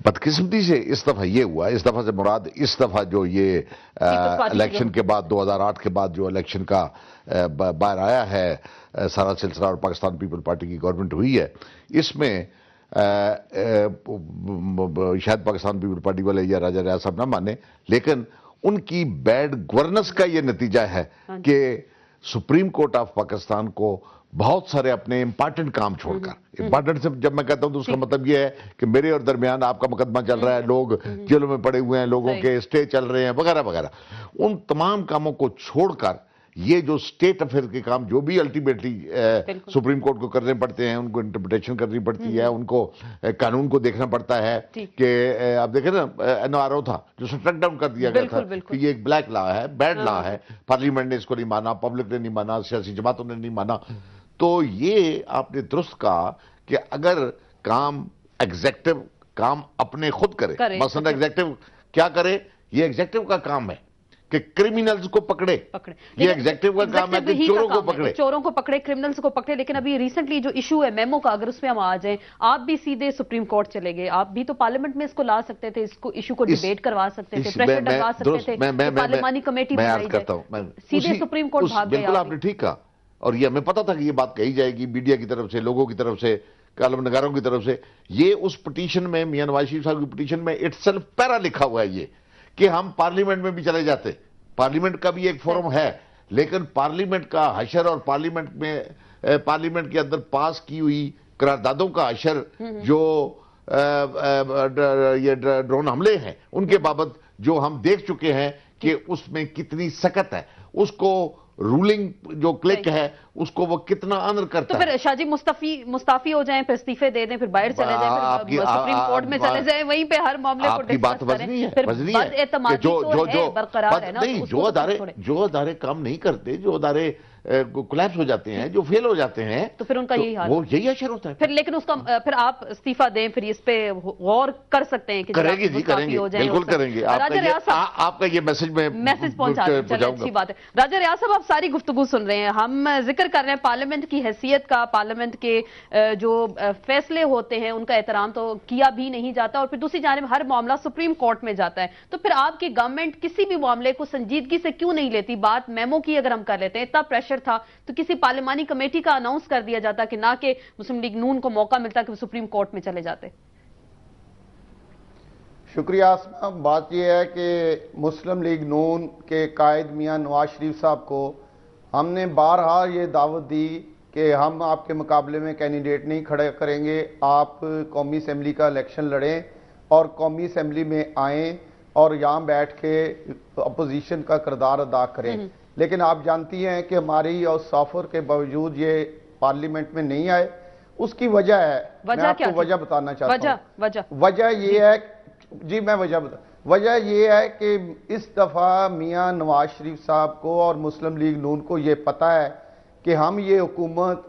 بدقسمتی سے اس دفعہ یہ ہوا، اس دفعہ سے مراد اس دفعہ جو یہ الیکشن کے بعد 2008 کے بعد جو الیکشن کا باہر آیا ہے سارا سلسلہ اور پاکستان پیپل پارٹی کی گورنمنٹ ہوئی ہے، اس میں شاید پاکستان پیپل پارٹی والے یا راجہ ریاض صاحب نہ مانے، لیکن ان کی بیڈ گورننس کا یہ نتیجہ ہے کہ سپریم کورٹ آف پاکستان کو بہت سارے اپنے امپارٹنٹ کام چھوڑ کر، امپارٹنٹ سے جب میں کہتا ہوں تو اس کا مطلب یہ ہے کہ میرے اور درمیان آپ کا مقدمہ چل رہا ہے، لوگ جیلوں میں پڑے ہوئے ہیں، لوگوں کے اسٹے چل رہے ہیں وغیرہ وغیرہ، ان تمام کاموں کو چھوڑ کر یہ جو اسٹیٹ افیئر کے کام جو بھی الٹیمیٹلی سپریم کورٹ کو کرنے پڑتے ہیں، ان کو انٹرپریٹیشن کرنی پڑتی ہے، ان کو قانون کو دیکھنا پڑتا ہے کہ آپ دیکھیں نا NRO تھا جو سٹرک ڈاؤن کر دیا گیا تھا کہ یہ ایک بلیک لا ہے، بیڈ لا ہے، پارلیمنٹ نے اس کو نہیں مانا، پبلک نے نہیں مانا، سیاسی جماعتوں نے نہیں مانا۔ تو یہ آپ نے درست کہا کہ اگر کام ایگزیکٹو کام اپنے خود کرے، مثلا ایگزیکٹو کیا کرے، یہ ایگزیکٹو کا کام ہے کہ کرمینلز کو پکڑے، یہ ایگزیکٹو کا کام ہے کہ چوروں کو پکڑے، چوروں کو پکڑے، کرمینلز کو پکڑے۔ لیکن ابھی ریسنٹلی جو ایشو ہے میمو کا، اگر اس میں ہم آ جائیں، آپ بھی سیدھے سپریم کورٹ چلے گئے، آپ بھی تو پارلیمنٹ میں اس کو لا سکتے تھے، اس کو ایشو کو ڈیبیٹ کروا سکتے تھے، پریشر ڈلوا سکتے تھے، پارلیمانی کمیٹی بنائی جائے، سیدھے سپریم کورٹ بھاگ گئے۔ بالکل آپ نے ٹھیک کہا، اور یہ ہمیں پتا تھا کہ یہ بات کہی جائے گی میڈیا کی طرف سے، لوگوں کی طرف سے، کالم نگاروں کی طرف سے۔ یہ اس پٹیشن میں، میاں نواز شریف صاحب کی پٹیشن میں اٹ سیلف پیرا لکھا ہوا ہے یہ کہ ہم پارلیمنٹ میں بھی چلے جاتے، پارلیمنٹ کا بھی ایک فورم ہے، لیکن پارلیمنٹ کا حشر اور پارلیمنٹ کے اندر پاس کی ہوئی قراردادوں کا حشر جو یہ ڈرون حملے ہیں ان کے بابت جو ہم دیکھ چکے ہیں کہ اس میں کتنی سخت ہے، اس کو رولنگ جو کلک ہے اس کو وہ کتنا آنر کرتا ہے۔ تو پھر شاہ جی مستعفی ہو جائیں، پھر استعفے دے دیں، پھر باہر چلے جائیں، پھر سپریم کورٹ میں چلے جائیں، وہیں پہ ہر معاملے کو ڈسکس کریں، پھر بد اعتمادی تو ہے برقرار ہے نا۔ جو ادارے کام نہیں کرتے، جو ادارے کولیپس ہو جاتے ہیں، جو فیل ہو جاتے ہیں، تو پھر ان کا یہی حال، وہ یہی اشر ہوتا ہے پھر۔ لیکن اس کا پھر آپ استعفیٰ دیں، پھر اس پہ غور کر سکتے ہیں کہ کریں گے جی، کریں گے، بالکل کریں گے۔ آپ کا یہ میسج پہنچا دیں، چلیں اچھی بات ہے۔ راجہ ریاض صاحب، آپ ساری گفتگو سن رہے ہیں، ہم ذکر کر رہے ہیں پارلیمنٹ کی حیثیت کا، پارلیمنٹ کے جو فیصلے ہوتے ہیں ان کا احترام تو کیا بھی نہیں جاتا، اور پھر دوسری جانب ہر معاملہ سپریم کورٹ میں جاتا ہے۔ تو پھر آپ کی گورنمنٹ کسی بھی معاملے کو سنجیدگی سے کیوں نہیں لیتی؟ بات میمو کی اگر ہم کر لیتے ہیں، اتنا پریشر تھا تو کسی پارلیمانی کمیٹی کا اناؤنس کر دیا جاتا کہ نہ کہ مسلم لیگ نون کو موقع ملتا کہ وہ سپریم کورٹ میں چلے جاتے۔ شکریہ آسمہ۔ بات یہ ہے کہ مسلم لیگ نون کے قائد میاں نواز شریف صاحب کو ہم نے بارہا یہ دعوت دی کہ ہم آپ کے مقابلے میں کینڈیڈیٹ نہیں کھڑے کریں گے، آپ قومی اسمبلی کا الیکشن لڑیں اور قومی اسمبلی میں آئیں اور یہاں بیٹھ کے اپوزیشن کا کردار ادا کریں۔ لیکن آپ جانتی ہیں کہ ہماری اور سافر کے باوجود یہ پارلیمنٹ میں نہیں آئے۔ اس کی وجہ ہے، میں آپ کو وجہ بتانا چاہتا ہوں۔ وجہ یہ ہے، جی میں وجہ یہ ہے کہ اس دفعہ میاں نواز شریف صاحب کو اور مسلم لیگ نون کو یہ پتا ہے کہ ہم یہ حکومت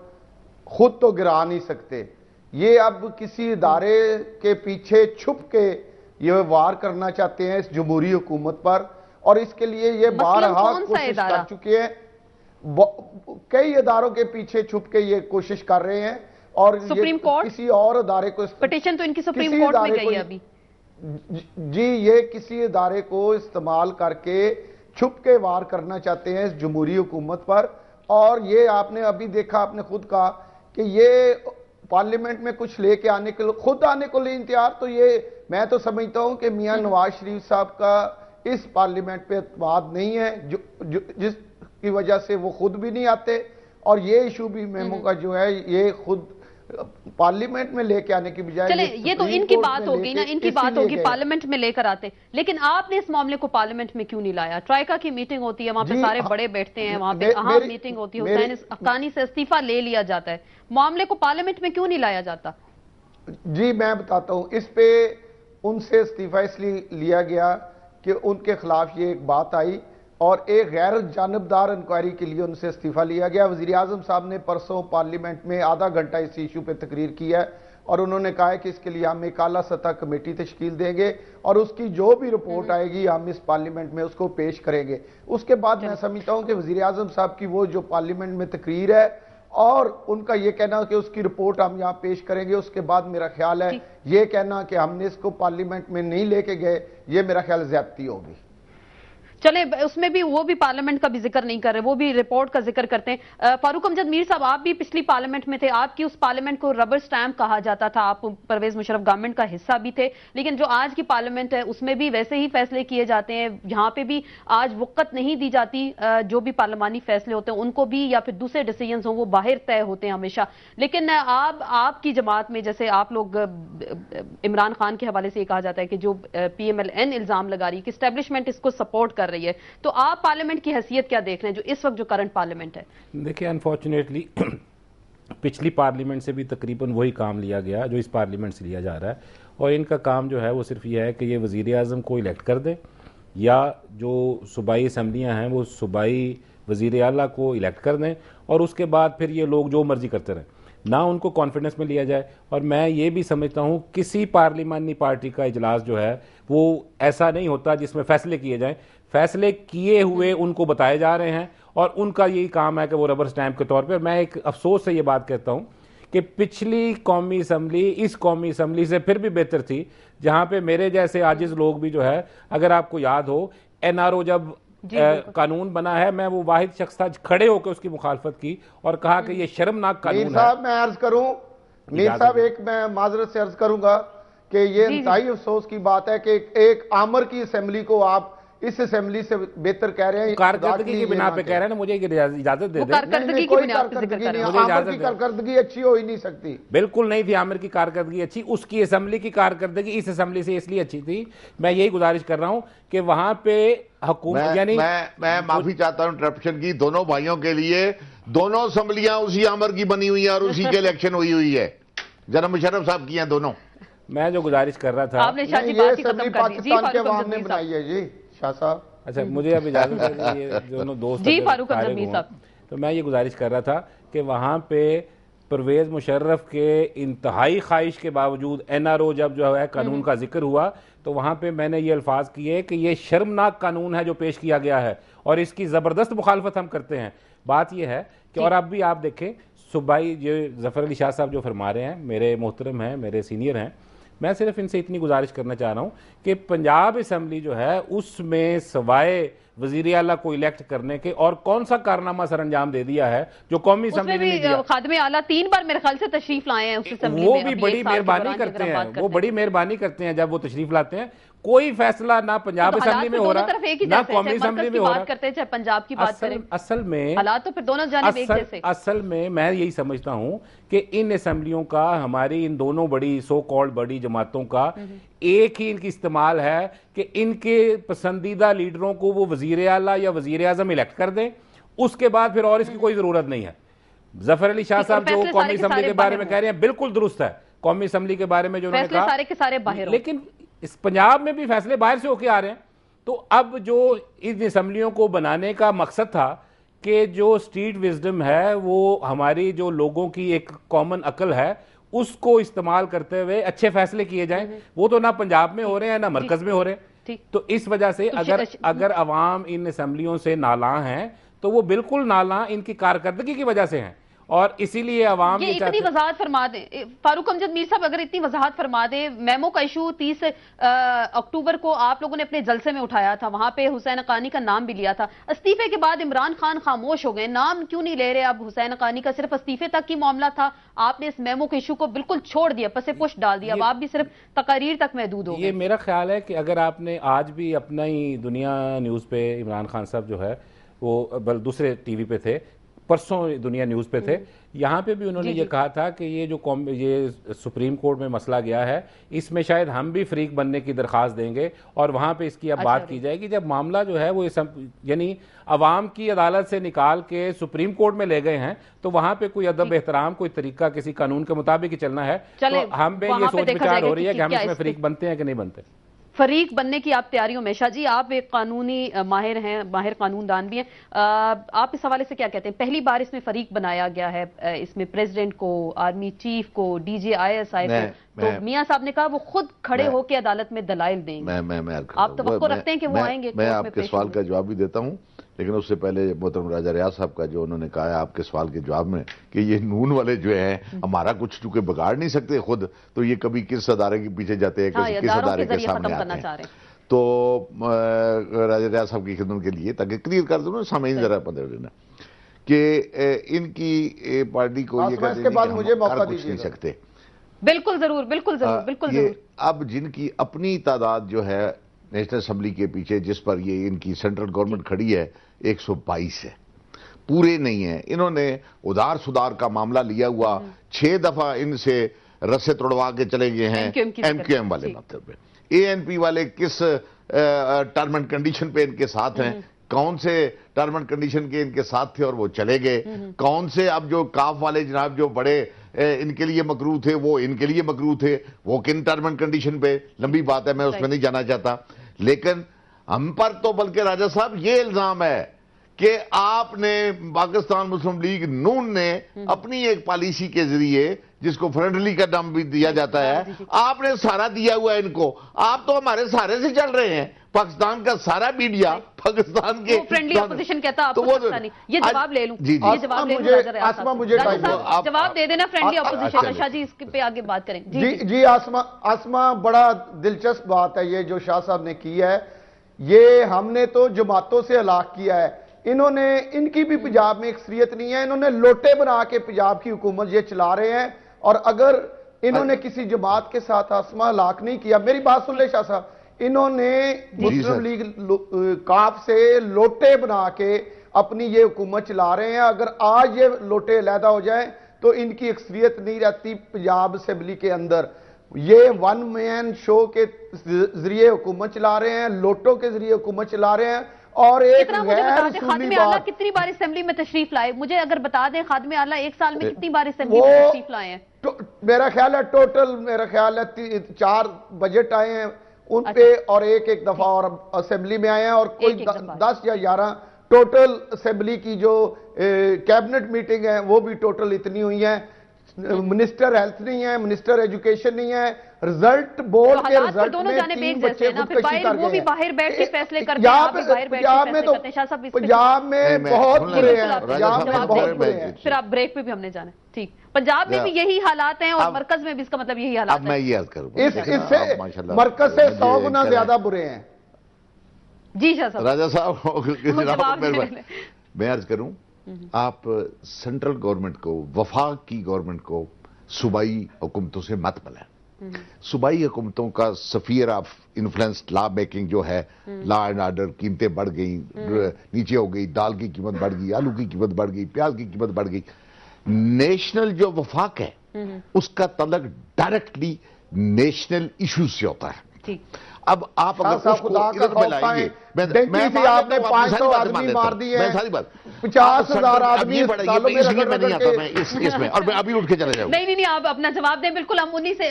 خود تو گرا نہیں سکتے، یہ اب کسی ادارے کے پیچھے چھپ کے یہ وار کرنا چاہتے ہیں اس جمہوری حکومت پر، اور اس کے لیے یہ بارہا کوشش کر چکے ہیں، کئی اداروں کے پیچھے چھپ کے یہ کوشش کر رہے ہیں، اور سپریم کورٹ کسی اور ادارے کو، پٹیشن تو ان کی سپریم کورٹ میں گئی ہے ابھی، جی یہ کسی ادارے کو استعمال کر کے چھپ کے وار کرنا چاہتے ہیں اس جمہوری حکومت پر۔ اور یہ آپ نے ابھی دیکھا، آپ نے خود کہا کہ یہ پارلیمنٹ میں کچھ لے کے آنے کے لیے خود آنے کو لے تیار، تو یہ میں تو سمجھتا ہوں کہ میاں نواز شریف صاحب کا اس پارلیمنٹ پہ اعتماد نہیں ہے، جس کی وجہ سے وہ خود بھی نہیں آتے، اور یہ ایشو بھی میمو کا جو ہے یہ خود پارلیمنٹ میں لے کے آنے کی بجائے، چلے یہ تو ان کی بات ہوگی نا، ان کی بات ہوگی پارلیمنٹ میں لے کر آتے، لیکن آپ نے اس معاملے کو پارلیمنٹ میں کیوں نہیں لایا؟ ٹرائیکا کی میٹنگ ہوتی ہے، وہاں پہ سارے بڑے بیٹھتے ہیں، وہاں پہ اہم میٹنگ ہوتی ہے، حسین حقانی سے استعفیٰ لے لیا جاتا ہے، معاملے کو پارلیمنٹ میں کیوں نہیں لایا جاتا؟ جی میں بتاتا ہوں، اس پہ ان سے استعفیٰ اس لیے لیا گیا کہ ان کے خلاف یہ ایک بات آئی، اور ایک غیر جانبدار انکوائری کے لیے ان سے استعفیٰ لیا گیا۔ وزیر اعظم صاحب نے پرسوں پارلیمنٹ میں آدھا گھنٹہ اس ایشو پہ تقریر کی ہے، اور انہوں نے کہا ہے کہ اس کے لیے ہم ایک اعلیٰ سطح کمیٹی تشکیل دیں گے، اور اس کی جو بھی رپورٹ آئے گی ہم اس پارلیمنٹ میں اس کو پیش کریں گے۔ اس کے بعد میں سمجھتا ہوں کہ وزیر اعظم صاحب کی وہ جو پارلیمنٹ میں تقریر ہے اور ان کا یہ کہنا کہ اس کی رپورٹ ہم یہاں پیش کریں گے، اس کے بعد میرا خیال ہے یہ کہنا کہ ہم نے اس کو پارلیمنٹ میں نہیں لے کے گئے، یہ میرا خیال زیادتی ہوگی۔ چلیں اس میں بھی وہ بھی پارلیمنٹ کا بھی ذکر نہیں کر رہے، وہ بھی رپورٹ کا ذکر کرتے ہیں۔ فاروق امجد میر صاحب، آپ بھی پچھلی پارلیمنٹ میں تھے، آپ کی اس پارلیمنٹ کو ربر سٹیمپ کہا جاتا تھا، آپ پرویز مشرف گورنمنٹ کا حصہ بھی تھے، لیکن جو آج کی پارلیمنٹ ہے اس میں بھی ویسے ہی فیصلے کیے جاتے ہیں، یہاں پہ بھی آج وقت نہیں دی جاتی، جو بھی پارلیمانی فیصلے ہوتے ہیں ان کو بھی یا پھر دوسرے ڈیسیجنز ہوں وہ باہر طے ہوتے ہیں ہمیشہ، لیکن آپ کی جماعت میں جیسے آپ لوگ عمران خان کے حوالے سے یہ کہا جاتا ہے کہ جو پی ایم ایل این الزام لگا رہی ہے کہ اسٹیبلشمنٹ اس کو سپورٹ کر رہی ہے، تو آپ پارلیمنٹ کی حیثیت کیا دیکھ رہے ہیں جو اس وقت جو کرنٹ پارلیمنٹ ہے؟ دیکھیں انفارچونیٹلی پچھلی پارلیمنٹ سے بھی تقریباً وہی کام لیا گیا جو اس پارلیمنٹ سے لیا جا رہا ہے، اور ان کا کام جو ہے وہ صرف یہ ہے کہ یہ وزیر اعظم کو الیکٹ کر دیں یا جو صوبائی اسمبلیاں ہیں وہ صوبائی وزیر اعلیٰ کو الیکٹ کر دیں، اور اس کے بعد پھر یہ لوگ جو مرضی کرتے رہیں، نہ ان کو کانفیڈنس میں لیا جائے۔ اور میں یہ بھی سمجھتا ہوں کسی پارلیمانی پارٹی کا اجلاس جو ہے وہ ایسا نہیں ہوتا جس میں فیصلے کیے جائیں، فیصلے کیے ہوئے ان کو بتائے جا رہے ہیں اور ان کا یہی کام ہے کہ وہ ربر سٹیمپ کے طور پہ۔ میں ایک افسوس سے یہ بات کہتا ہوں کہ پچھلی قومی اسمبلی اس قومی اسمبلی سے پھر بھی بہتر تھی، جہاں پہ میرے جیسے عاجز لوگ بھی جو ہے، اگر آپ کو یاد ہو این آر او جب قانون بنا ہے، میں وہ واحد شخص تھا کھڑے ہو کے اس کی مخالفت کی اور کہا کہ یہ شرمناک قانون ہے۔ میر صاحب میں عرض کروں، میر صاحب ایک میں معذرت سے عرض کروں گا کہ یہ انتہائی افسوس کی بات ہے کہ ایک آمر کی اسمبلی کو آپ اس اسمبلی سے بہتر کہہ رہے ہیں، کارکردگی کی بنا پہ کہہ رہے ہیں نا، مجھے اجازت دے دیں۔ کارکردگی کی بنا پہ ذکر کر رہے ہیں، عامر کی کارکردگی اچھی ہو ہی نہیں سکتی۔ بالکل نہیں تھی عامر کی کارکردگی اچھی، اس کی اسمبلی کی کارکردگی اس اسمبلی سے اس لیے اچھی تھی۔ میں یہی گزارش کر رہا ہوں کہ وہاں پہ حکومت یعنی میں معافی چاہتا ہوں انٹرپشن کی، دونوں بھائیوں کے لیے دونوں اسمبلیاں اسی عامر کی بنی ہوئی ہیں اور اسی کے الیکشن ہوئی ہے، جناب مشرف صاحب کی ہیں دونوں۔ میں جو گزارش کر رہا تھا، آپ نے شاہ جی یہ بات ہی ختم اسمبلی کر دی۔ جی پاکستان کے فاروق عوام امجد نے میر صاحب، بنائی ہے۔ جی شاہ صاحب، اچھا مجھے اب اجازت دے دیں، یہ دونوں دوست جی اگر فاروق فارغ امجد میر ہوں، صاحب۔ تو میں یہ گزارش کر رہا تھا کہ وہاں پہ پرویز مشرف کے انتہائی خواہش کے باوجود این آر او جب جو ہے قانون کا ذکر ہوا تو وہاں پہ میں نے یہ الفاظ کیے کہ یہ شرمناک قانون ہے جو پیش کیا گیا ہے اور اس کی زبردست مخالفت ہم کرتے ہیں۔ بات یہ ہے کہ اور اب بھی آپ دیکھیں صوبائی جو ظفر علی شاہ صاحب جو فرما رہے ہیں، میرے محترم ہیں، میرے سینئر ہیں، میں صرف ان سے اتنی گزارش کرنا چاہ رہا ہوں کہ پنجاب اسمبلی جو ہے اس میں سوائے وزیر اعلیٰ کو الیکٹ کرنے کے اور کون سا کارنامہ سر انجام دے دیا ہے جو قومی اسمبلی نے نہیں دیا؟ خادم اعلیٰ 3 بار میرے خیال سے تشریف لائے ہیں اس اسمبلی میں، وہ بھی بڑی مہربانی کرتے ہیں، وہ بڑی مہربانی کرتے ہیں جب وہ تشریف لاتے ہیں۔ کوئی فیصلہ نہ پنجاب اسمبلی میں ہو رہا نہ قومی اسمبلی میں ہو رہا، کرتے چاہے پنجاب کی بات کریں، اصل میں حالات تو پھر دونوں جانب ایک جیسے۔ اصل میں میں یہی سمجھتا ہوں کہ ان اسمبلیوں کا ہماری ان دونوں بڑی سو کالڈ بڑی جماعتوں کا ایک ہی ان کی استعمال ہے کہ ان کے پسندیدہ لیڈروں کو وہ وزیر اعلیٰ یا وزیر اعظم الیکٹ کر دیں، اس کے بعد پھر اور اس کی کوئی ضرورت نہیں ہے۔ ظفر علی شاہ صاحب جو قومی اسمبلی کے بارے میں کہہ رہے ہیں بالکل درست ہے، قومی اسمبلی کے بارے میں جو انہوں نے کہا، سارے کے سارے باہر، لیکن اس پنجاب میں بھی فیصلے باہر سے ہو کے آ رہے ہیں۔ تو اب جو ان اسمبلیوں کو بنانے کا مقصد تھا کہ جو اسٹریٹ وزڈم ہے وہ ھماری جو لوگوں کی ایک کامن عقل ہے اس کو استعمال کرتے ہوئے اچھے فیصلے کیے جائیں، وہ تو نہ پنجاب میں ہو رہے ہیں نہ مرکز میں ہو رہے ہیں۔ تو اس وجہ سے اگر عوام ان اسمبلیوں سے نالاں ہیں تو وہ بالکل نالاں ان کی کارکردگی کی وجہ سے ہیں، اور اسی لیے عوام یہ اتنی وضاحت فرما دیں فاروق امجد میر صاحب، اگر اتنی وضاحت فرما دیں، میمو کا ایشو 30 اکتوبر کو آپ لوگوں نے اپنے جلسے میں اٹھایا تھا، وہاں پہ حسین حقانی کا نام بھی لیا تھا، استعفے کے بعد عمران خان خاموش ہو گئے، نام کیوں نہیں لے رہے اب حسین حقانی کا؟ صرف استعفے تک کی معاملہ تھا، آپ نے اس میمو کے ایشو کو بالکل چھوڑ دیا، پس پش ڈال دیا، اب آپ بھی صرف تقاریر تک محدود ہو گئے۔ یہ میرا خیال ہے کہ اگر آپ نے آج بھی اپنا ہی دنیا نیوز پہ عمران خان صاحب جو ہے وہ دوسرے ٹی وی پہ تھے، پرسوں دنیا نیوز پہ تھے، یہاں پہ بھی انہوں نے یہ کہا تھا کہ یہ سپریم کورٹ میں مسئلہ گیا ہے، اس میں شاید ہم بھی فریق بننے کی درخواست دیں گے اور وہاں پہ اس کی اب بات کی جائے گی۔ جب معاملہ جو ہے وہ یعنی عوام کی عدالت سے نکال کے سپریم کورٹ میں لے گئے ہیں تو وہاں پہ کوئی ادب احترام، کوئی طریقہ کسی قانون کے مطابق ہی چلنا ہے۔ تو ہم پہ یہ سوچ بچار ہو رہی ہے کہ ہم اس میں فریق بنتے ہیں کہ نہیں بنتے۔ فریق بننے کی آپ تیاریوں میں، شاہ جی آپ ایک قانونی ماہر ہیں، ماہر قانون دان بھی ہیں، آپ اس حوالے سے کیا کہتے ہیں؟ پہلی بار اس میں فریق بنایا گیا ہے، اس میں پریزیڈنٹ کو، آرمی چیف کو، D G I S I کو، تو میاں صاحب نے کہا وہ خود کھڑے ہو کے عدالت میں دلائل دیں گے، آپ توقع رکھتے ہیں کہ وہ آئیں گے؟ میں آپ کے سوال کا جواب بھی دیتا ہوں لیکن اس سے پہلے محترم راجہ ریاض صاحب کا جو انہوں نے کہا ہے آپ کے سوال کے جواب میں کہ یہ نون والے جو ہیں ہمارا کچھ چونکہ بگاڑ نہیں سکتے خود، تو یہ کبھی کس ادارے کے پیچھے جاتے ہیں، کس ادارے کے سامنے آتے ہیں. تو راجہ ریاض صاحب کی خدمت کے لیے تاکہ کلیئر کر دوں سامعین ذرا پتہ لینا کہ ان کی پارٹی کو یہ کہتے ہیں کہ ہم کر کچھ نہیں سکتے. بالکل ضرور، بالکل ضرور، بالکل ضرور. اب جن کی اپنی تعداد جو ہے نیشنل اسمبلی کے پیچھے جس پر یہ ان کی سینٹرل گورنمنٹ کھڑی ہے 122 ہے، پورے نہیں ہیں. انہوں نے ادار سدار کا معاملہ لیا ہوا 6 دفعہ ان سے رسے توڑوا کے چلے گئے ہیں ایم کیو ایم والے مطلب پہ. اے این پی والے کس ٹرم اینڈ کنڈیشن پہ ان کے ساتھ ہیں، کون سے ٹرم اینڈ کنڈیشن کے ان کے ساتھ تھے اور وہ چلے گئے، کون سے اب جو کاف والے جناب جو بڑے ان کے لیے مکروہ تھے وہ ان کے لیے مکروہ تھے، وہ کن ٹرم اینڈ کنڈیشن پہ، لمبی بات ہے میں اس میں نہیں جانا چاہتا. لیکن ہم پر تو بلکہ راجہ صاحب یہ الزام ہے کہ آپ نے پاکستان مسلم لیگ نون نے اپنی ایک پالیسی کے ذریعے جس کو فرینڈلی کا نام بھی دیا جاتا ہے، آپ نے سارا دیا ہوا ہے ان کو. آپ تو ہمارے سارے سے چل رہے ہیں، پاکستان کا سارا میڈیا پاکستان کے فرینڈلی اپوزیشن کہتا آپ کو پاکستانی. یہ جواب لے لوں، یہ جواب لے لوں. آسما مجھے جواب دے دینا فرینڈلی اپوزیشن. شاہ جی اس پہ آگے بات کریں. جی آسما بڑا دلچسپ بات ہے یہ جو شاہ صاحب نے کی ہے. یہ ہم نے تو جماعتوں سے ہلاک کیا ہے، انہوں نے ان کی بھی پنجاب میں اکثریت نہیں ہے، انہوں نے لوٹے بنا کے پنجاب کی حکومت یہ چلا رہے ہیں. اور اگر انہوں نے کسی جماعت کے ساتھ آسما ہلاک نہیں کیا، میری بات سن لے شاہ صاحب، انہوں نے مسلم لیگ کاف سے لوٹے بنا کے اپنی یہ حکومت چلا رہے ہیں. اگر آج یہ لوٹے علیحدہ ہو جائیں تو ان کی اکثریت نہیں رہتی پنجاب اسمبلی کے اندر. یہ ون مین شو کے ذریعے حکومت چلا رہے ہیں، لوٹوں کے ذریعے حکومت چلا رہے ہیں. اور ایک غیر خادم اعلیٰ کتنی بار اسمبلی میں تشریف لائے؟ مجھے اگر بتا دیں خادم اعلیٰ ایک سال میں کتنی بار اسمبلی میں تشریف لائے ہیں؟ میرا خیال ہے ٹوٹل 4 بجٹ آئے ہیں ان پہ، اور ایک دفعہ اور اسمبلی میں آئے ہیں، اور کوئی 10 یا 11 ٹوٹل اسمبلی کی جو کیبنٹ میٹنگ ہے وہ بھی ٹوٹل اتنی ہوئی ہیں. منسٹر ہیلتھ نہیں ہے، منسٹر ایجوکیشن نہیں ہے. رزلٹ بورڈ کے رزلٹ میں 3 بچے خودکشی کر گئے ہیں. باہر بیٹھ کے فیصلے کرتے ہیں، پنجاب میں بہت برے ہیں. پھر آپ بریک پہ بھی ہم نے جانا ہے. ٹھیک، پنجاب میں بھی یہی حالات ہیں اور مرکز میں بھی اس کا مطلب یہی حالات ہیں. اب میں یہ عرض کروں اس سے مرکز سے 100 گنا زیادہ برے ہیں. جی شاہ صاحب. راجہ صاحب میں عرض کروں، آپ سینٹرل گورنمنٹ کو، وفاق کی گورنمنٹ کو صوبائی حکومتوں سے مت ملائیں. صوبائی حکومتوں کا سفیر آف انفلوئنس لا میکنگ جو ہے، لا اینڈ آرڈر، قیمتیں بڑھ گئیں، نیچے ہو گئی، دال کی قیمت بڑھ گئی، آلو کی قیمت بڑھ گئی، پیاز کی قیمت بڑھ گئی. نیشنل جو وفاق ہے اس کا تعلق ڈائریکٹلی نیشنل ایشوز سے ہوتا ہے. اب آپ اگر اس کو ادھر میں لائیں گے، آپ نے 500 آدمی مار دیے ہیں، 50,000 آدمی اسپتالوں میں رگڑ رگڑ کے. اور میں ابھی اٹھ کے چلے جاؤں. نہیں آپ اپنا جواب دیں. بالکل ہم انہی سے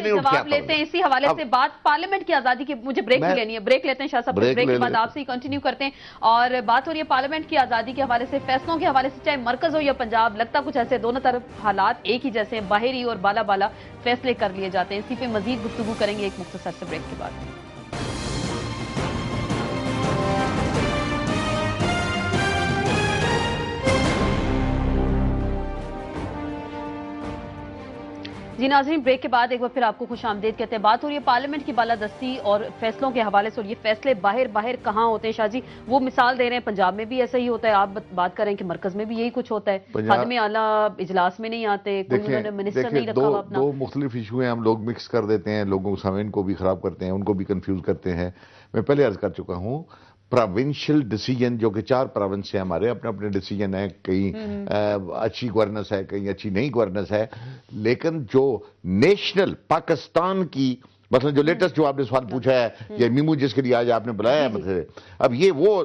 جواب لیتے ہیں اسی حوالے سے. بات پارلیمنٹ کی آزادی کی مجھے بریک بھی لینی ہے، بریک لیتے ہیں شاہ صاحب. بریک کے بعد آپ سے ہی کنٹینیو کرتے ہیں. اور بات ہو رہی ہے پارلیمنٹ کی آزادی کے حوالے سے، فیصلوں کے حوالے سے، چاہے مرکز ہو یا پنجاب. لگتا کچھ ایسے دونوں طرف حالات ایک ہی جیسے ہیں، باہر ہی اور بالا فیصلے کر لیے جاتے ہیں. اسی پہ مزید گفتگو کریں گے ایک مختصر سے بریک کے بعد. جی ناظرین، بریک کے بعد ایک بار پھر آپ کو خوش آمدید کہتے ہیں. بات ہو رہی ہے پارلیمنٹ کی بالادستی اور فیصلوں کے حوالے سے، اور یہ فیصلے باہر کہاں ہوتے ہیں شاہ جی؟ وہ مثال دے رہے ہیں پنجاب میں بھی ایسا ہی ہوتا ہے، آپ بات کریں کہ مرکز میں بھی یہی کچھ ہوتا ہے. خادم اعلیٰ اجلاس میں نہیں آتے، کوئی انہوں نے منسٹر نہیں رکھا ہوا اپنا. دو مختلف ایشو ہیں، ہم لوگ مکس کر دیتے ہیں، لوگوں سامعین کو بھی خراب کرتے ہیں، ان کو بھی کنفیوز کرتے ہیں. میں پہلے عرض کر چکا ہوں، پروونشل ڈیسیجن جو کہ 4 پروونس ہیں ہمارے، اپنے اپنے ڈیسیجن ہیں، کہیں اچھی گورننس ہے، کہیں اچھی نہیں گورننس ہے. لیکن جو نیشنل پاکستان کی، مثلا جو لیٹسٹ جو آپ نے سوال پوچھا ہے، یہ میمو جس کے لیے آج آپ نے بلایا ہے، مطلب اب یہ وہ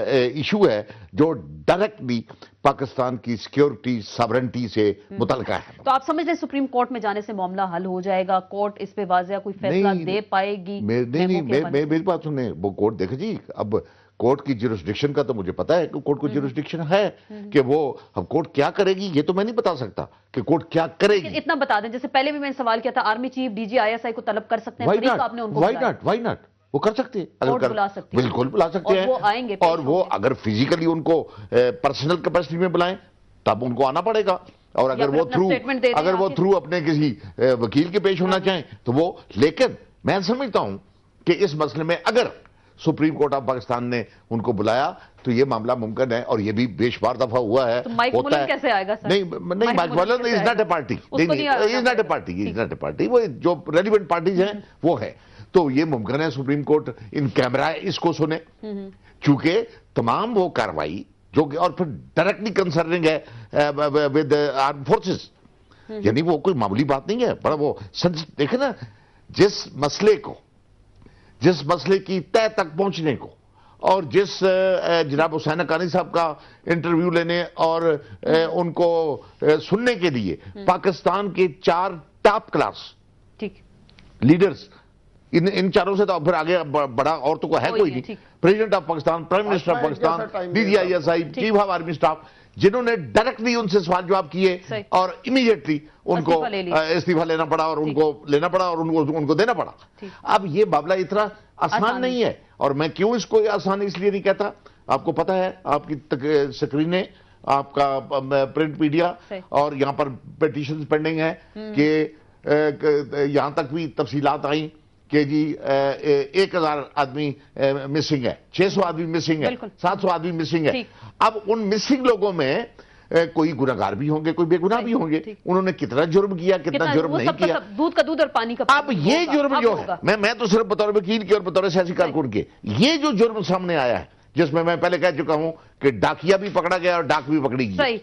ایشو ہے جو ڈائریکٹلی پاکستان کی سیکیورٹی، ساورنٹی سے متعلقہ ہے. تو آپ سمجھ لیں سپریم کورٹ میں جانے سے معاملہ حل ہو جائے گا؟ کورٹ اس پہ واضح کوئی فیصلہ دے پائے گی؟ نہیں، میری بات سنیں، وہ کورٹ دیکھیں جی. اب کورٹ کی جیورسڈکشن کا تو مجھے پتا ہے کہ کورٹ کو جیورسڈکشن ہے، کہ وہ اب کورٹ کیا کرے گی یہ تو میں نہیں بتا سکتا کہ کورٹ کیا کرے گی. اتنا بتا دیں، جیسے پہلے بھی میں نے سوال کیا تھا، آرمی چیف DG ISI کو طلب کر سکتے ہیں. Why not. وہ کر سکتے ہیں، اور بلا سکتے ہیں، بالکل بلا سکتے اور ہیں، وہ آئیں گے، اور وہ اگر فزیکلی ان کو پرسنل کیپیسٹی میں بلائیں تب ان کو آنا پڑے گا، اور اگر وہ تھرو اپنے کسی وکیل کے پیش ہونا چاہیں تو وہ. لیکن میں سمجھتا ہوں کہ اس مسئلے میں اگر سپریم کورٹ آف پاکستان نے ان کو بلایا تو یہ معاملہ ممکن ہے، اور یہ بھی بے شمار دفعہ ہوا ہے. مائک ملن کیسے آئے گا سر؟ نہیں مائک ملن از ناٹ اے پارٹی، وہ جو ریلیونٹ پارٹیز ہیں وہ ہے. تو یہ ممکن ہے سپریم کورٹ ان کیمرہ اس کو سنے، چونکہ تمام وہ کاروائی جو کہ اور پھر ڈائریکٹلی کنسرننگ ہے ود آرم فورسز، یعنی وہ کوئی معمولی بات نہیں ہے. پر وہ دیکھیں نا، جس مسئلے کی تہ تک پہنچنے کو، اور جس جناب حسین حقانی صاحب کا انٹرویو لینے اور ان کو سننے کے لیے پاکستان کے 4 ٹاپ کلاس لیڈرز، ان چاروں سے تو پھر آگے بڑا اور تو کوئی ہے کوئی نہیں. President of Pakistan, prime minister of Pakistan, DGI chief of army staff, جنہوں نے ڈائریکٹلی ان سے سوال جواب کیے اور امیڈیٹلی ان کو استعفیٰ لینا پڑا، اور ان کو لینا پڑا، اور ان کو دینا پڑا. اب یہ معاملہ اتنا آسان نہیں ہے. اور میں کیوں اس کو آسان اس لیے نہیں کہتا، آپ کو پتہ ہے، آپ کی سکرینیں، آپ کا پرنٹ میڈیا، اور یہاں پر پیٹیشنز پینڈنگ ہیں کہ یہاں تک بھی تفصیلات آئیں کہ جی 1000 آدمی مسنگ ہے، 600 آدمی مسنگ ہے، 700 آدمی مسنگ ہے. اب ان مسنگ لوگوں میں کوئی گناہگار بھی ہوں گے، کوئی بے گناہ بھی ہوں گے. انہوں نے کتنا جرم کیا، کتنا جرم نہیں کیا، دودھ کا دودھ اور پانی کا. اب یہ جرم جو ہے، میں تو صرف بطور وکیل کے اور بطور سیاسی کارکن کے، یہ جو جرم سامنے آیا ہے، جس میں پہلے کہہ چکا ہوں کہ ڈاکیا بھی پکڑا گیا اور ڈاک بھی پکڑی گئی.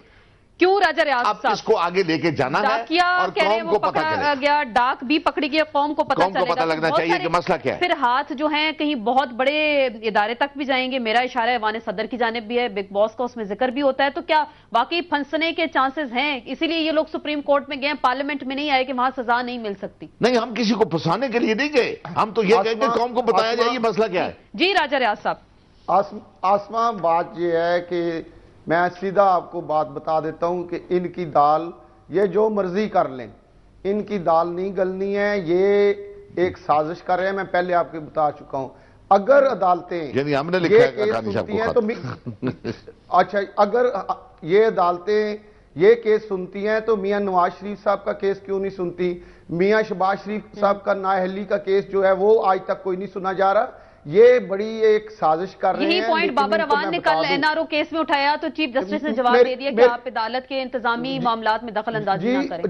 کیوں راجہ ریاض صاحب اس کو آگے لے کے جانا ہے اور قوم کو پتہ چلے گیا، ڈاک بھی پکڑی گیا، قوم کو پتہ لگنا چاہیے کہ مسئلہ کیا ہے. پھر ہاتھ جو ہیں کہیں بہت بڑے ادارے تک بھی جائیں گے. میرا اشارہ ایوان صدر کی جانب بھی ہے، بگ باس کا اس میں ذکر بھی ہوتا ہے. تو کیا واقعی پھنسنے کے چانسز ہیں؟ اسی لیے یہ لوگ سپریم کورٹ میں گئے، پارلیمنٹ میں نہیں آئے کہ وہاں سزا نہیں مل سکتی. نہیں، ہم کسی کو پھنسانے کے لیے نہیں گئے، ہم تو یہ کہیں کہ قوم کو بتایا جائے یہ مسئلہ کیا ہے. جی راجہ ریاض صاحب. آسما، بات یہ ہے کہ میں سیدھا آپ کو بات بتا دیتا ہوں کہ ان کی دال یہ جو مرضی کر لیں، ان کی دال نہیں گلنی ہے. یہ ایک سازش کر رہے ہیں، میں پہلے آپ کو بتا چکا ہوں. اگر عدالتیں یعنی ہم نے لکھا ہے حقانی صاحب کو خط، اچھا، اگر یہ عدالتیں یہ کیس سنتی ہیں تو میاں نواز شریف صاحب کا کیس کیوں نہیں سنتی؟ میاں شہباز شریف صاحب کا نااہلی کا کیس جو ہے وہ آج تک کوئی نہیں سنا جا رہا. یہ بڑی ایک سازش کر رہے ہیں. یہی پوائنٹ بابر اوان نے کل NRO کیس میں اٹھایا تو چیف جسٹس نے جواب دے دیا کہ آپ عدالت کے انتظامی معاملات میں دخل اندازی نہ کریں.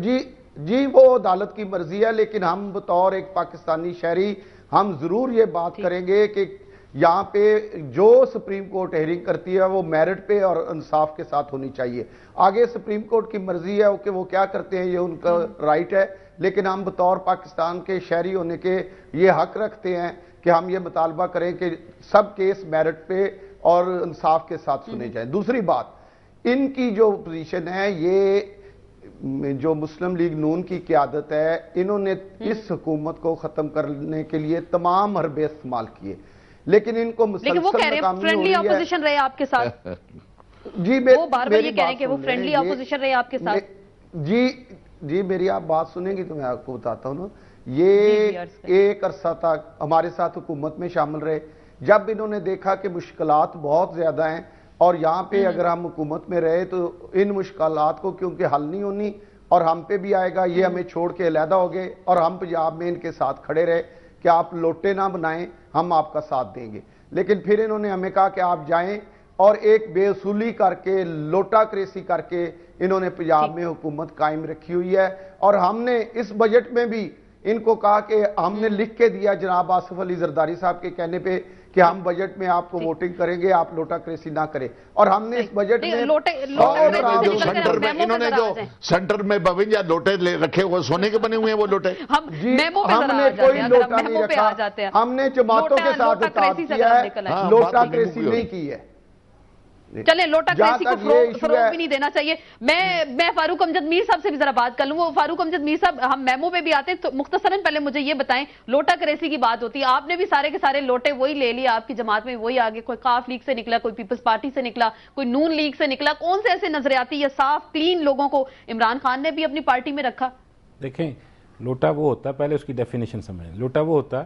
جی وہ عدالت کی مرضی ہے، لیکن ہم بطور ایک پاکستانی شہری ہم ضرور یہ بات کریں گے کہ یہاں پہ جو سپریم کورٹ ہیئرنگ کرتی ہے وہ میرٹ پہ اور انصاف کے ساتھ ہونی چاہیے. آگے سپریم کورٹ کی مرضی ہے کہ وہ کیا کرتے ہیں، یہ ان کا رائٹ ہے. لیکن ہم بطور پاکستان کے شہری ہونے کے یہ حق رکھتے ہیں کہ ہم یہ مطالبہ کریں کہ سب کیس میرٹ پہ اور انصاف کے ساتھ سنے جائیں. دوسری بات، ان کی جو پوزیشن ہے، یہ جو مسلم لیگ نون کی قیادت ہے، انہوں نے اس حکومت کو ختم کرنے کے لیے تمام حربے استعمال کیے، لیکن ان کو مسلسل وہ کہہ رہے ہیں فرینڈلی اپوزیشن رہے آپ کے ساتھ. جی وہ بار بار یہ کہہ رہے ہیں کہ وہ فرینڈلی اپوزیشن رہے آپ کے ساتھ. جی میری آپ بات سنیں گی تو میں آپ کو بتاتا ہوں نا. یہ ایک عرصہ تک ہمارے ساتھ حکومت میں شامل رہے. جب انہوں نے دیکھا کہ مشکلات بہت زیادہ ہیں اور یہاں پہ اگر ہم حکومت میں رہے تو ان مشکلات کو کیونکہ حل نہیں ہونی اور ہم پہ بھی آئے گا، یہ ہمیں چھوڑ کے علیحدہ ہو گئے اور ہم پنجاب میں ان کے ساتھ کھڑے رہے کہ آپ لوٹے نہ بنائیں، ہم آپ کا ساتھ دیں گے. لیکن پھر انہوں نے ہمیں کہا کہ آپ جائیں، اور ایک بے اصولی کر کے، لوٹا کریسی کر کے انہوں نے پنجاب میں حکومت قائم رکھی ہوئی ہے. اور ہم نے اس بجٹ میں بھی ان کو کہا کہ ہم نے لکھ کے دیا جناب آصف علی زرداری صاحب کے کہنے پہ کہ ہم بجٹ میں آپ کو ووٹنگ کریں گے، آپ لوٹا کریسی نہ کریں. اور ہم نے اس بجٹ میں انہوں نے جو سینٹر میں 52 لوٹے رکھے ہوئے سونے کے بنے ہوئے ہیں، وہ لوٹے ہم نے کوئی لوٹا نہیں رکھا. ہم نے جماعتوں کے ساتھ اتحاد کیا ہے، لوٹا کریسی نہیں کی ہے. چلیں لوٹا کریسی کو فروغ بھی نہیں دینا چاہیے. میں فاروق امجد میر صاحب سے بھی ذرا بات کر لوں. وہ فاروق امجد میر صاحب، ہم میمو پہ بھی آتے ہیں تو مختصراً پہلے مجھے یہ بتائیں، لوٹا کریسی کی بات ہوتی ہے، آپ نے بھی سارے کے سارے لوٹے وہی لے لیے، آپ کی جماعت میں وہی آگے، کوئی قاف لیگ سے نکلا، کوئی پیپلز پارٹی سے نکلا، کوئی نون لیگ سے نکلا. کون سے ایسے نظریاتی یا صاف کلین لوگوں کو عمران خان نے بھی اپنی پارٹی میں رکھا؟ دیکھیں، لوٹا وہ ہوتا ہے، پہلے اس کی ڈیفینیشن سمجھیں. لوٹا وہ ہوتا ہے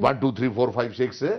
1 2 3 4 5 6,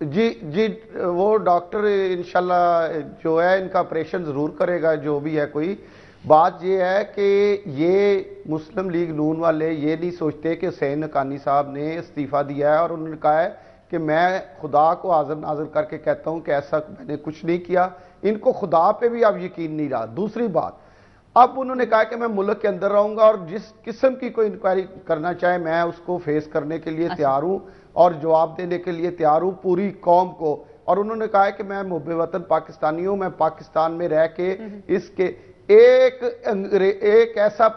جی وہ ڈاکٹر انشاءاللہ جو ہے ان کا آپریشن ضرور کرے گا، جو بھی ہے کوئی بات یہ ہے کہ یہ مسلم لیگ نون والے یہ نہیں سوچتے کہ حسین حقانی صاحب نے استعفیٰ دیا ہے اور انہوں نے کہا ہے کہ میں خدا کو حاضر ناظر کر کے کہتا ہوں کہ ایسا میں نے کچھ نہیں کیا. ان کو خدا پہ بھی اب یقین نہیں رہا. دوسری بات، اب انہوں نے کہا کہ میں ملک کے اندر رہوں گا اور جس قسم کی کوئی انکوائری کرنا چاہے میں اس کو فیس کرنے کے لیے تیار ہوں اور جواب دینے کے لیے تیار ہوں پوری قوم کو. اور انہوں نے کہا ہے کہ میں محب وطن پاکستانی ہوں، میں پاکستان میں رہ کے اس کے ایک ایسا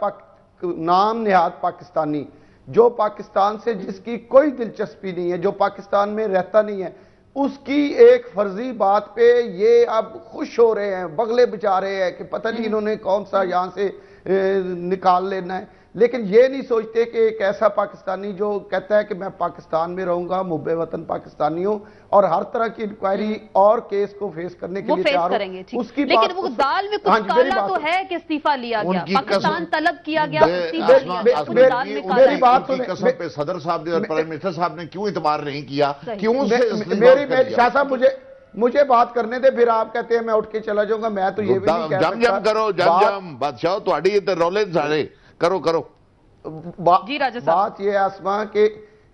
نام نہاد پاکستانی جو پاکستان سے جس کی کوئی دلچسپی نہیں ہے، جو پاکستان میں رہتا نہیں ہے، اس کی ایک فرضی بات پہ یہ اب خوش ہو رہے ہیں، بغلے بچا رہے ہیں کہ پتہ نہیں انہوں نے کون سا یہاں سے نکال لینا ہے. لیکن یہ نہیں سوچتے کہ ایک ایسا پاکستانی جو کہتا ہے کہ میں پاکستان میں رہوں گا، محب وطن پاکستانی ہوں اور ہر طرح کی انکوائری اور کیس کو فیس کرنے کے لیے تیار ہوں. اس کی لیکن وہ دال میں کچھ کالا تو ہے کہ استعفیٰ لیا گیا، پاکستان طلب کیا گیا، میری بات سنیں، صدر صاحب نے اور پرائم منسٹر صاحب نے کیوں اعتبار نہیں کیا؟ کیوں میری شاہ صاحب مجھے بات کرنے دے، پھر آپ کہتے ہیں میں اٹھ کے چلا جاؤں گا. میں تو یہ بھی نہیں کہہ سکتا. جم کرو، جم بادشاہ تہاڈی تے رولے سارے کرو. بات یہ ہے آسما کہ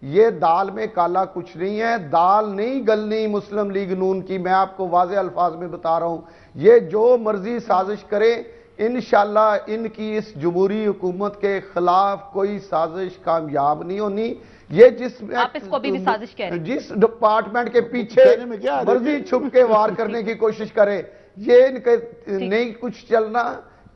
یہ دال میں کالا کچھ نہیں ہے. دال نہیں گلنی مسلم لیگ نون کی. میں آپ کو واضح الفاظ میں بتا رہا ہوں، یہ جو مرضی سازش کرے انشاءاللہ ان کی اس جمہوری حکومت کے خلاف کوئی سازش کامیاب نہیں ہونی. یہ جس ڈپارٹمنٹ کے پیچھے مرضی چھپ کے وار کرنے کی کوشش کرے، یہ ان کے نہیں کچھ چلنا.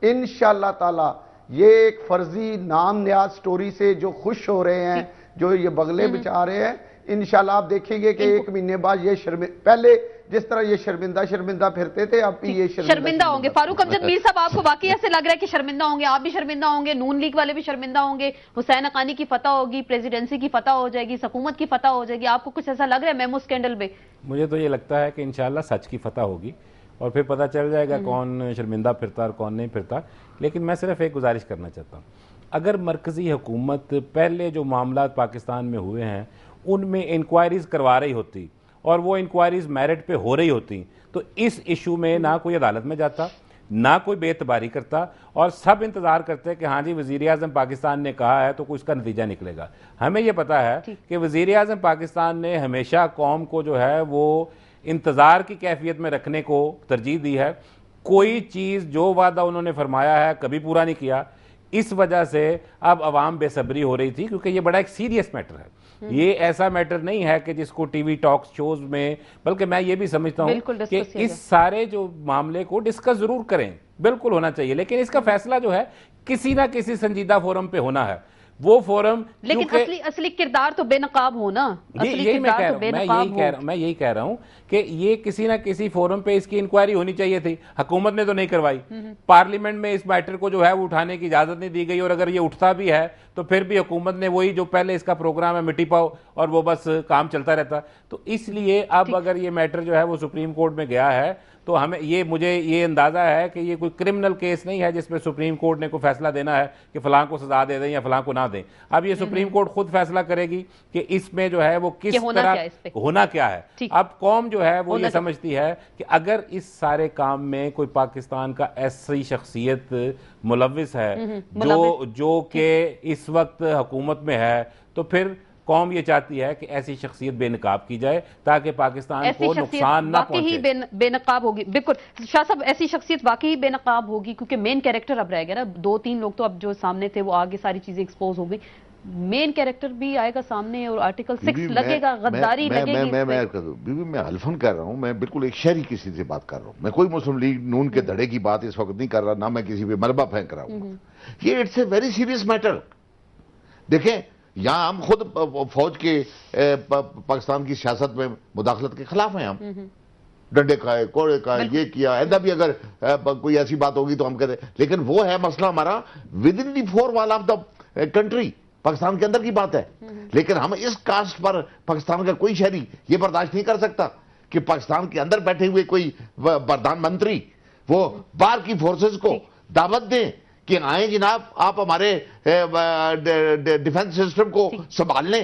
انشاءاللہ تعالی یہ ایک فرضی نام نیاز سٹوری سے جو خوش ہو رہے ہیں، جو یہ بغلے بچا رہے ہیں، انشاءاللہ آپ دیکھیں گے کہ ایک مہینے بعد یہ پہلے جس طرح یہ شرمندہ پھرتے تھے، اب بھی یہ شرمندہ ہوں گے. فاروق امجد میر صاحب، آپ کو واقعی ایسے لگ رہا ہے کہ شرمندہ ہوں گے؟ آپ بھی شرمندہ ہوں گے، نون لیگ والے بھی شرمندہ ہوں گے، حسین حقانی کی فتح ہوگی، پریزیڈنسی کی فتح ہو جائے گی، حکومت کی فتح ہو جائے گی. آپ کو کچھ ایسا لگ رہا ہے میمو سکینڈل پہ؟ مجھے تو یہ لگتا ہے کہ انشاءاللہ سچ کی فتح ہوگی اور پھر پتہ چل جائے گا کون شرمندہ پھرتا اور کون نہیں پھرتا. لیکن میں صرف ایک گزارش کرنا چاہتا ہوں، اگر مرکزی حکومت پہلے جو معاملات پاکستان میں ہوئے ہیں ان میں انکوائریز کروا رہی ہوتی اور وہ انکوائریز میرٹ پہ ہو رہی ہوتی تو اس ایشو میں نہ کوئی عدالت میں جاتا، نہ کوئی بے اعتباری کرتا، اور سب انتظار کرتے کہ ہاں جی وزیر اعظم پاکستان نے کہا ہے تو کوئی اس کا نتیجہ نکلے گا. ہمیں یہ پتا ہے کہ وزیر اعظم پاکستان نے ہمیشہ قوم کو جو ہے وہ انتظار کی کیفیت میں رکھنے کو ترجیح دی ہے. کوئی چیز جو وعدہ انہوں نے فرمایا ہے کبھی پورا نہیں کیا. اس وجہ سے اب عوام بے صبری ہو رہی تھی، کیونکہ یہ بڑا ایک سیریس میٹر ہے. یہ ایسا میٹر نہیں ہے کہ جس کو ٹی وی ٹاکس شوز میں، بلکہ میں یہ بھی سمجھتا ہوں کہ اس سارے جو معاملے کو ڈسکس ضرور کریں، بالکل ہونا چاہیے، لیکن اس کا فیصلہ جو ہے کسی نہ کسی سنجیدہ فورم پہ ہونا ہے. وہ فورم لیکن اصلی کردار تو بے نقاب ہونا. میں یہی کہہ رہا ہوں کہ یہ کسی نہ کسی فورم پہ اس کی انکوائری ہونی چاہیے تھی. حکومت نے تو نہیں کروائی. پارلیمنٹ میں اس میٹر کو جو ہے وہ اٹھانے کی اجازت نہیں دی گئی، اور اگر یہ اٹھتا بھی ہے تو پھر بھی حکومت نے وہی جو پہلے اس کا پروگرام ہے مٹی پاؤ اور وہ بس کام چلتا رہتا. تو اس لیے اب اگر یہ میٹر جو ہے وہ سپریم کورٹ میں گیا ہے تو مجھے یہ اندازہ ہے کہ یہ کوئی کرمنل کیس نہیں ہے جس میں سپریم کورٹ نے کوئی فیصلہ دینا ہے کہ فلاں کو سزا دے دیں یا فلاں کو نہ دیں. اب یہ سپریم کورٹ خود فیصلہ کرے گی کہ اس میں جو ہے وہ کس طرح ہونا کیا ہے. اب قوم جو ہے وہ یہ سمجھتی ہے کہ اگر اس سارے کام میں کوئی پاکستان کا ایسی شخصیت ملوث ہے جو کہ اس وقت حکومت میں ہے، تو پھر قوم یہ چاہتی ہے کہ ایسی شخصیت بے نقاب کی جائے تاکہ پاکستان کو نقصان نہ پہنچے. بے نقاب ہوگی، بالکل شاہ صاحب، ایسی شخصیت واقعی بے نقاب ہوگی کیونکہ مین کیریکٹر اب رہ گیا نا. 2-3 لوگ تو اب جو سامنے تھے وہ آگے ساری چیزیں ایکسپوز ہو گئی. مین کیریکٹر بھی آئے گا سامنے اور آرٹیکل 6 لگے گا، غداری لگے گی. میں حلفاً کر رہا ہوں، میں بالکل ایک شہری کسی سے بات کر رہا ہوں. میں کوئی مسلم لیگ نون کے دھڑے کی بات اس وقت نہیں کر رہا، نہ میں کسی پہ ملبہ پھینک رہا ہوں. یہ it's a very serious matter. دیکھیں یہاں ہم خود فوج کے پاکستان کی سیاست میں مداخلت کے خلاف ہیں. ہم ڈنڈے کھائے، کوڑے کھائے، یہ کیا، ایسا بھی اگر کوئی ایسی بات ہوگی تو ہم کہتے ہیں. لیکن وہ ہے مسئلہ ہمارا ود ان دی 4 وال آف دا کنٹری، پاکستان کے اندر کی بات ہے. لیکن ہم اس کاسٹ پر پاکستان کا کوئی شہری یہ برداشت نہیں کر سکتا کہ پاکستان کے اندر بیٹھے ہوئے کوئی پردھان منتری وہ باہر کی فورسز کو دعوت دیں کہ آئیں جناب آپ ہمارے ڈیفنس سسٹم کو سنبھال لیں.